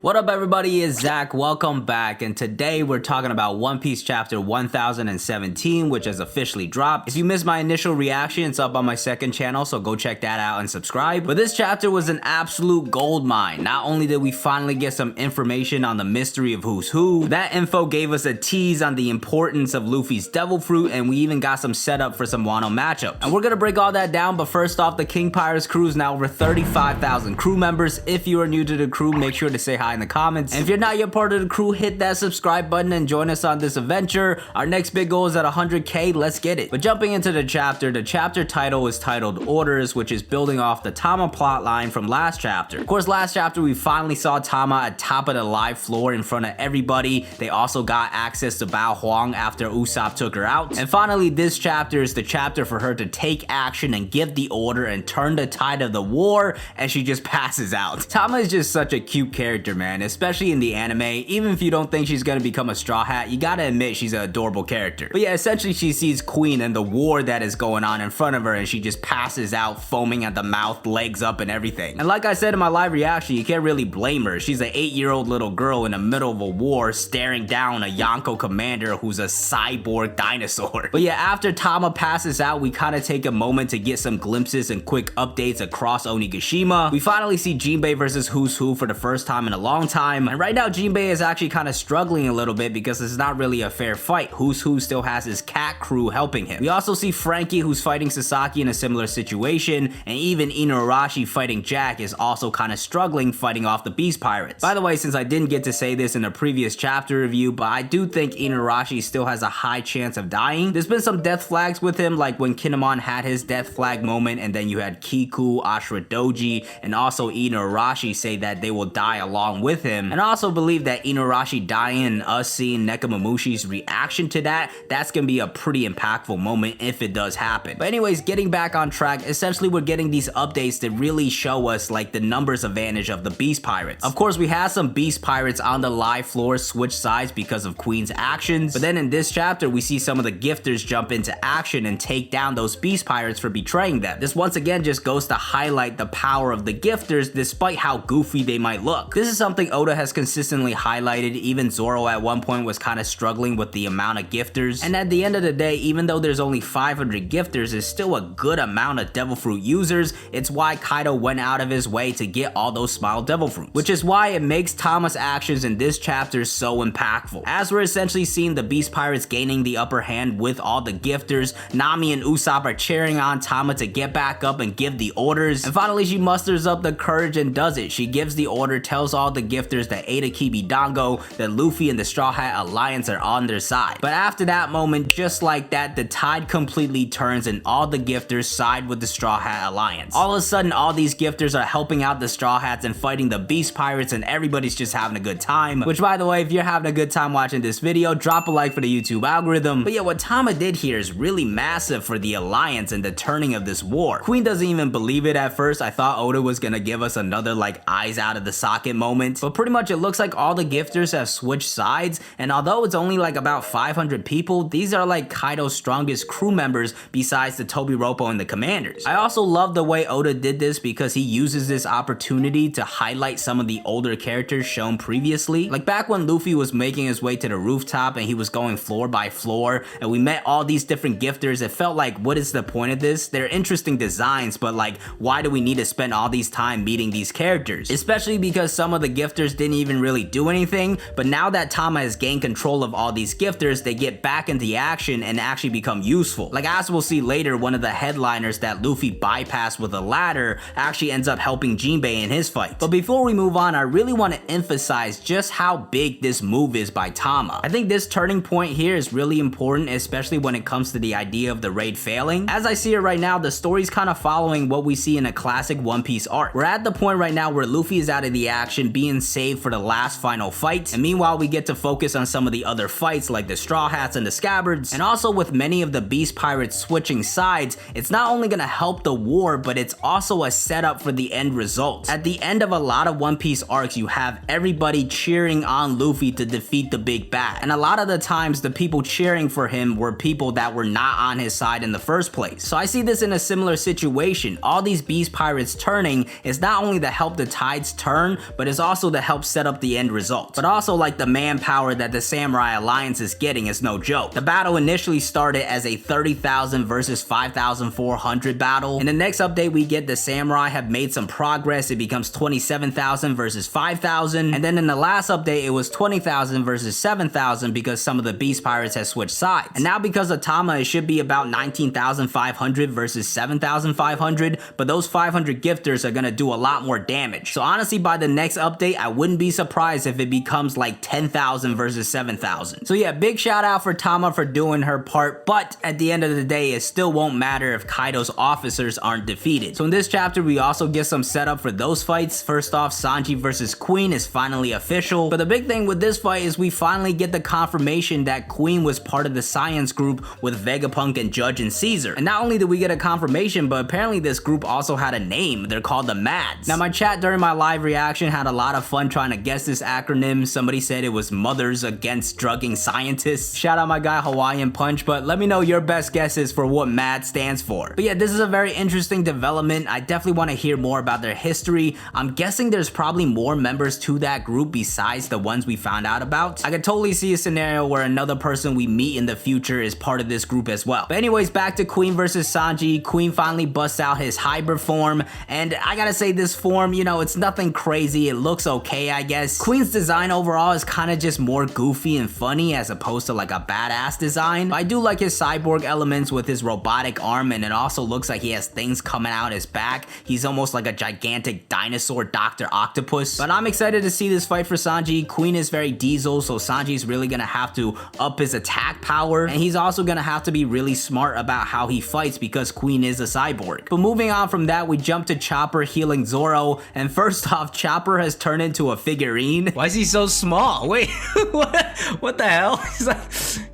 What up everybody, it's Zach, welcome back, and today we're talking about One Piece chapter 1017, which has officially dropped. If you missed my initial reaction, it's up on my second channel, so go check that out and subscribe. But this chapter was an absolute gold mine. Not only did we finally get some information on the mystery of who's who, that info gave us a tease on the importance of Luffy's devil fruit, and we even got some setup for some Wano matchups. And we're gonna break all that down, but first off, the King Pirates crew is now over 35,000 crew members. If you are new to the crew, make sure to say hi in the comments, and if you're not yet part of the crew, hit that subscribe button and join us on this adventure. Our next big goal is at 100k. Let's get it. But jumping into the chapter title is titled Orders, which is building off the Tama plot line from last chapter. Of course, last chapter we finally saw Tama at top of the live floor in front of everybody. They also got access to Bao Huang after Usopp took her out, and finally this chapter is the chapter for her to take action and give the order and turn the tide of the war, and she just passes out. Tama is just such a cute character, man, especially in the anime. Even if you don't think she's gonna become a Straw Hat, you gotta admit she's an adorable character. But yeah, essentially she sees Queen and the war that is going on in front of her, and she just passes out, foaming at the mouth, legs up and everything. And like I said in my live reaction, you can't really blame her. She's an 8-year-old little girl in the middle of a war, staring down a Yonko commander who's a cyborg dinosaur. But yeah, after Tama passes out, we kind of take a moment to get some glimpses and quick updates across Onigashima. We finally see Jinbei versus Who's Who for the first time in a long time. And right now Jinbei is actually kind of struggling a little bit because it's not really a fair fight. Who's Who still has his cat crew helping him. We also see Frankie, who's fighting Sasaki in a similar situation, and even Inuarashi fighting Jack is also kind of struggling fighting off the Beast Pirates. By the way, since I didn't get to say this in a previous chapter review, but I do think Inuarashi still has a high chance of dying. There's been some death flags with him, like when Kinemon had his death flag moment, and then you had Kiku, Ashura Doji, and also Inuarashi say that they will die along with him. And I also believe that Inuarashi dying and us seeing Nekomamushi's reaction to that, that's gonna be a pretty impactful moment if it does happen. But anyways, getting back on track, essentially we're getting these updates that really show us like the numbers advantage of the Beast Pirates. Of course, we had some Beast Pirates on the live floor switch sides because of Queen's actions, but then in this chapter we see some of the gifters jump into action and take down those Beast Pirates for betraying them. This once again just goes to highlight the power of the gifters despite how goofy they might look. This is something Oda has consistently highlighted. Even Zoro at one point was kind of struggling with the amount of gifters, and at the end of the day, even though there's only 500 gifters, it's still a good amount of devil fruit users. It's why Kaido went out of his way to get all those smile devil fruits, which is why it makes Tama's actions in this chapter so impactful. As we're essentially seeing the Beast Pirates gaining the upper hand with all the gifters, Nami and Usopp are cheering on Tama to get back up and give the orders, and finally she musters up the courage and does it. She gives the order, tells all the gifters that Ada Kibidango, that Luffy and the Straw Hat Alliance are on their side. But after that moment, just like that, the tide completely turns and all the gifters side with the Straw Hat Alliance. All of a sudden, all these gifters are helping out the Straw Hats and fighting the Beast Pirates, and everybody's just having a good time. Which, by the way, if you're having a good time watching this video, drop a like for the YouTube algorithm. But yeah, what Tama did here is really massive for the Alliance and the turning of this war. Queen doesn't even believe it at first. I thought Oda was gonna give us another like eyes out of the socket moment, but pretty much it looks like all the gifters have switched sides, and although it's only like about 500 people, these are like Kaido's strongest crew members besides the Tobiropo and the commanders. I also love the way Oda did this because he uses this opportunity to highlight some of the older characters shown previously. Like back when Luffy was making his way to the rooftop and he was going floor by floor and we met all these different gifters, it felt like, what is the point of this? They're interesting designs, but like, why do we need to spend all these time meeting these characters? Especially because some of the gifters didn't even really do anything, but now that Tama has gained control of all these gifters, they get back into action and actually become useful. Like as we'll see later, one of the headliners that Luffy bypassed with a ladder actually ends up helping Jinbei in his fight. But before we move on, I really want to emphasize just how big this move is by Tama. I think this turning point here is really important, especially when it comes to the idea of the raid failing. As I see it right now, the story's kind of following what we see in a classic One Piece arc. We're at the point right now where Luffy is out of the action, being saved for the last final fight, and meanwhile we get to focus on some of the other fights like the Straw Hats and the Scabbards. And also with many of the Beast Pirates switching sides, it's not only gonna help the war, but it's also a setup for the end result. At the end of a lot of One Piece arcs, you have everybody cheering on Luffy to defeat the big bad, and a lot of the times the people cheering for him were people that were not on his side in the first place. So I see this in a similar situation. All these Beast Pirates turning is not only to help the tides turn, but it's also also to help set up the end result. But also like the manpower that the Samurai Alliance is getting is no joke. The battle initially started as a 30,000 versus 5,400 battle. In the next update we get, the Samurai have made some progress. It becomes 27,000 versus 5,000. And then in the last update it was 20,000 versus 7,000 because some of the Beast Pirates have switched sides. And now because of Tama it should be about 19,500 versus 7,500, but those 500 gifters are gonna do a lot more damage. So honestly by the next update I wouldn't be surprised if it becomes like 10,000 versus 7,000. So yeah, big shout out for Tama for doing her part, but at the end of the day it still won't matter if Kaido's officers aren't defeated. So in this chapter we also get some setup for those fights. First off, Sanji versus Queen is finally official, but the big thing with this fight is we finally get the confirmation that Queen was part of the science group with Vegapunk and Judge and Caesar. And not only did we get a confirmation, but apparently this group also had a name. They're called the Mads. Now my chat during my live reaction had a lot of fun trying to guess this acronym. Somebody said it was Mothers Against Drugging Scientists. Shout out my guy Hawaiian Punch, but let me know your best guesses for what MAD stands for. But yeah, this is a very interesting development. I definitely want to hear more about their history. I'm guessing there's probably more members to that group besides the ones we found out about. I could totally see a scenario where another person we meet in the future is part of this group as well. But anyways, back to Queen versus Sanji. Queen finally busts out his hybrid form, and I gotta say this form, you know, it's nothing crazy. It looks okay, I guess. Queen's design overall is kind of just more goofy and funny as opposed to like a badass design. I do like his cyborg elements with his robotic arm, and it also looks like he has things coming out his back. He's almost like a gigantic dinosaur Dr. Octopus. But I'm excited to see this fight for Sanji. Queen is very diesel, so Sanji's really gonna have to up his attack power, and he's also gonna have to be really smart about how he fights because Queen is a cyborg. But moving on from that, we jump to Chopper healing Zoro, and first off, Chopper has turned into a figurine. Why is he so small? Wait, what the hell?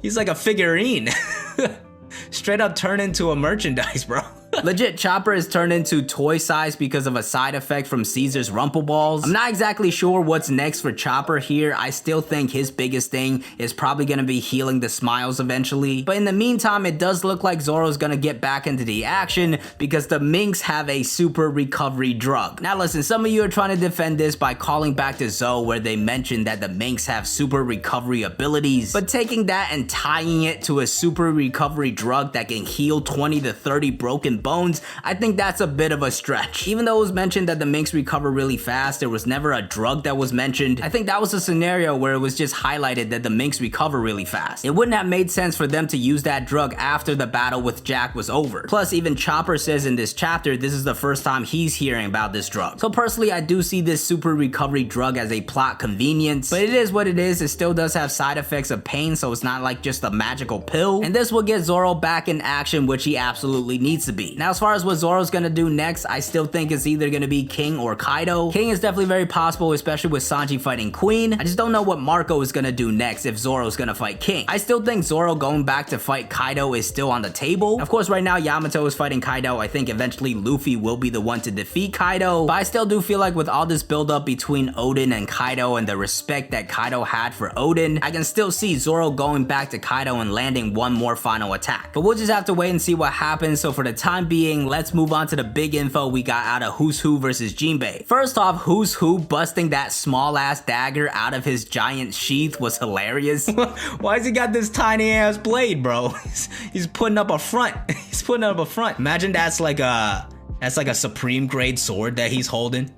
He's like a figurine. Straight up turn into a merchandise, bro. Legit, Chopper is turned into toy size because of a side effect from Caesar's Rumple Balls. I'm not exactly sure what's next for Chopper here. I still think his biggest thing is probably gonna be healing the Smiles eventually. But in the meantime, it does look like Zoro's gonna get back into the action because the Minks have a super recovery drug. Now listen, some of you are trying to defend this by calling back to Zoe where they mentioned that the Minks have super recovery abilities. But taking that and tying it to a super recovery drug that can heal 20 to 30 broken bones, I think that's a bit of a stretch. Even though it was mentioned that the Minks recover really fast, there was never a drug that was mentioned. I think that was a scenario where it was just highlighted that the Minks recover really fast. It wouldn't have made sense for them to use that drug after the battle with Jack was over. Plus, even Chopper says in this chapter this is the first time he's hearing about this drug. So personally, I do see this super recovery drug as a plot convenience, but it is what it is. It still does have side effects of pain, so it's not like just a magical pill. And this will get Zoro back in action, which he absolutely needs to be. Now, as far as what Zoro's gonna do next, I still think it's either gonna be King or Kaido. King is definitely very possible, especially with Sanji fighting Queen. I just don't know what Marco is gonna do next if Zoro's gonna fight King. I still think Zoro going back to fight Kaido is still on the table. Of course, right now Yamato is fighting Kaido. I think eventually Luffy will be the one to defeat Kaido, but I still do feel like with all this build up between Oden and Kaido and the respect that Kaido had for Oden, I can still see Zoro going back to Kaido and landing one more final attack. But we'll just have to wait and see what happens. So for the time being, let's move on to the big info we got out of Who's Who versus Jinbei. First off, Who's Who busting that small ass dagger out of his giant sheath was hilarious. Why has he got this tiny ass blade, bro? He's putting up a front. He's putting up a front. Imagine that's like a supreme grade sword that he's holding.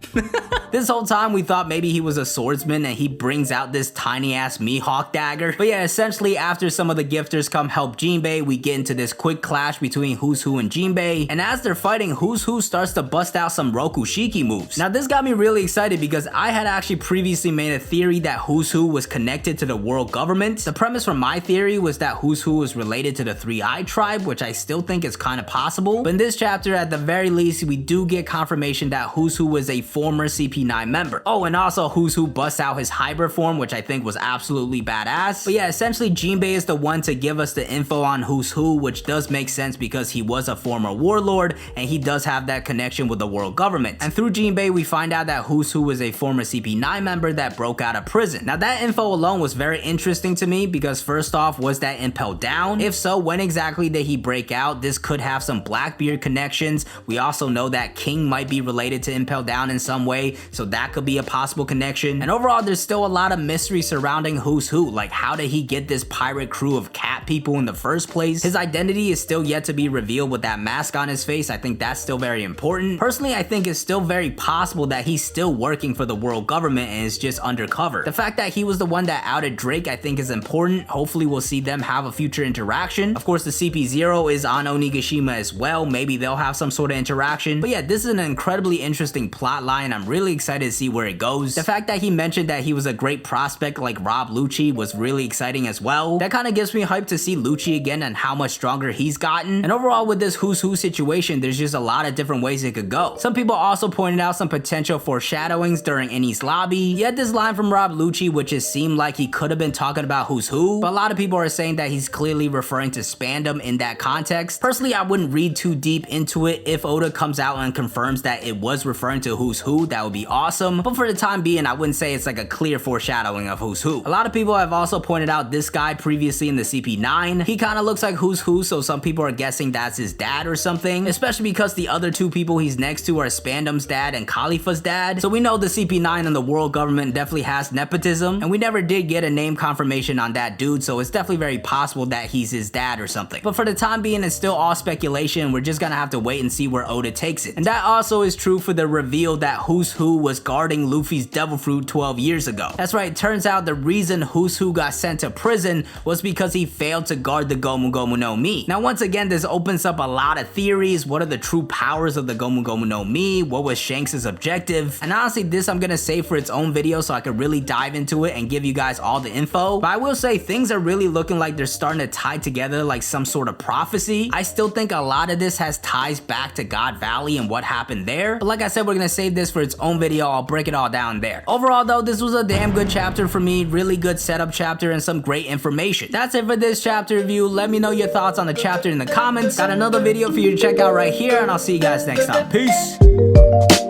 This whole time we thought maybe he was a swordsman and he brings out this tiny ass Mihawk dagger. But yeah, essentially after some of the gifters come help Jinbei, we get into this quick clash between Who's Who and Jinbei. And as they're fighting, Who's Who starts to bust out some Rokushiki moves. Now this got me really excited because I had actually previously made a theory that Who's Who was connected to the world government. The premise from my theory was that Who's Who was related to the Three-Eyed Tribe, which I still think is kind of possible. But in this chapter, at the very least, we do get confirmation that Who's Who was a former CP9 member. Oh, and also Who's Who busts out his hybrid form, which I think was absolutely badass. But yeah, essentially Jinbei is the one to give us the info on Who's Who, which does make sense because he was a former warlord and he does have that connection with the world government. And through Jinbei, we find out that Who's Who was a former CP9 member that broke out of prison. Now that info alone was very interesting to me because first off, was that impel down? If so, when exactly did he break out? This could have some Blackbeard connections. We also also know that King might be related to Impel Down in some way, so that could be a possible connection. And overall, there's still a lot of mystery surrounding who's who, like how did he get this pirate crew of cat people in the first place? His identity is still yet to be revealed with that mask on his face. I think that's still very important. Personally, I think it's still very possible that he's still working for the world government and is just undercover. The fact that he was the one that outed Drake, I think is important. Hopefully we'll see them have a future interaction. Of course, the CP0 is on Onigashima as well. Maybe they'll have some sort of interaction. But yeah, this is an incredibly interesting plot line. I'm really excited to see where it goes. The fact that he mentioned that he was a great prospect like Rob Lucci was really exciting as well. That kind of gives me hype to see Lucci again and how much stronger he's gotten. And overall with this who's who situation, there's just a lot of different ways it could go. Some people also pointed out some potential foreshadowings during Eni's lobby. He had this line from Rob Lucci which just seemed like he could have been talking about who's who, but a lot of people are saying that he's clearly referring to Spandam in that context. Personally, I wouldn't read too deep into it. If Oda comes out and confirms that it was referring to who's who, that would be awesome, but for the time being, I wouldn't say it's like a clear foreshadowing of who's who. A lot of people have also pointed out this guy previously in the CP9. He kind of looks like who's who, so some people are guessing that's his dad or something, especially because the other two people he's next to are Spandam's dad and Khalifa's dad. So we know the CP9 and the world government definitely has nepotism, and we never did get a name confirmation on that dude, so it's definitely very possible that he's his dad or something. But for the time being, it's still all speculation. We're just gonna have to wait and see where Oda takes it. And that also is true for the reveal that who's who was guarding Luffy's devil fruit 12 years ago. That's right, turns out the reason who's who got sent to prison was because he failed to guard the Gomu Gomu no Mi. Now once again, this opens up a lot of theories. What are the true powers of the Gomu Gomu no Mi? What was Shanks' objective? And honestly, this I'm gonna save for its own video so I could really dive into it and give you guys all the info. But I will say things are really looking like they're starting to tie together like some sort of prophecy. I still think a lot of this has ties back to God Valley and what happened there. But like I said, we're gonna save this for its own video. I'll break it all down there. Overall though, this was a damn good chapter for me. Really good setup chapter and some great information. That's it for this chapter review. Let me know your thoughts on the chapter in the comments. Got another video for you to check out right here, and I'll see you guys next time. Peace.